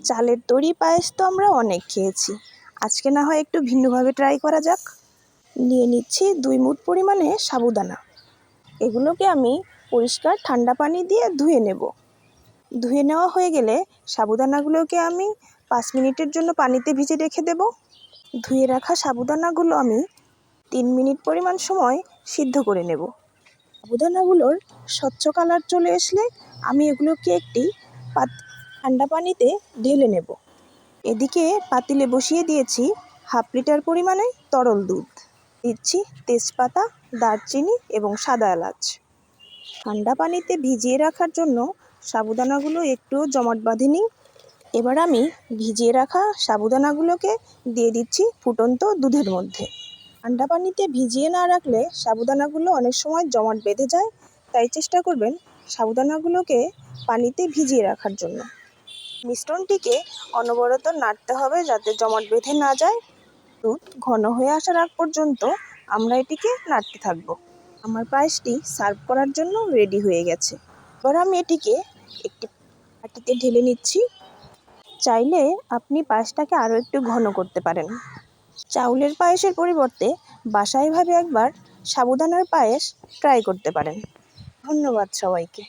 চালের তৈরি পায়েস তো আমরা অনেক খেয়েছি, আজকে না হয় একটু ভিন্নভাবে ট্রাই করা যাক। নিয়ে নিচ্ছি 2 মুঠ পরিমাণে সাবুদানা। এগুলোকে আমি পরিষ্কার ঠান্ডা পানি দিয়ে ধুয়ে নেব। ধুয়ে নেওয়া হয়ে গেলে সাবুদানাগুলোকে আমি 5 মিনিটের জন্য পানিতে ভিজে রেখে দেব। ধুয়ে রাখা সাবুদানাগুলো আমি 3 মিনিট পরিমাণ সময় সিদ্ধ করে নেব। সাবুদানাগুলোর স্বচ্ছ কালার চলে আসলে আমি এগুলোকে একটি ঠান্ডা পানিতে ঢেলে নেব। এদিকে পাতিলে বসিয়ে দিয়েছি 1/2 লিটার পরিমাণে তরল দুধ। দিচ্ছি তেজপাতা, দারচিনি এবং সাদা এলাচ। ঠান্ডা পানিতে ভিজিয়ে রাখার জন্য সাবুদানাগুলো একটু জমাট বাঁধেনি। এবার আমি ভিজিয়ে রাখা সাবুদানাগুলোকে দিয়ে দিচ্ছি ফুটন্ত দুধের মধ্যে। ঠান্ডা পানিতে ভিজিয়ে না রাখলে সাবুদানাগুলো অনেক সময় জমাট বেঁধে যায়, তাই চেষ্টা করবেন সাবুদানাগুলোকে পানিতে ভিজিয়ে রাখার জন্য। মিশ্রণটিকে অনবরত নাড়তে হবে যাতে জমাট বেঁধে না যায়। দুধ ঘন হয়ে আসার আগ পর্যন্ত আমরা এটিকে নাড়তে থাকব। আমার পায়েসটি সার্ভ করার জন্য রেডি হয়ে গেছে। এবার আমি এটিকে একটি বাটিতে ঢেলে নিচ্ছি। চাইলে আপনি পায়েসটাকে আরও একটু ঘন করতে পারেন। চাউলের পায়েসের পরিবর্তে বাসায় এভাবে একবার সাবুদানার পায়েস ট্রাই করতে পারেন। ধন্যবাদ সবাইকে।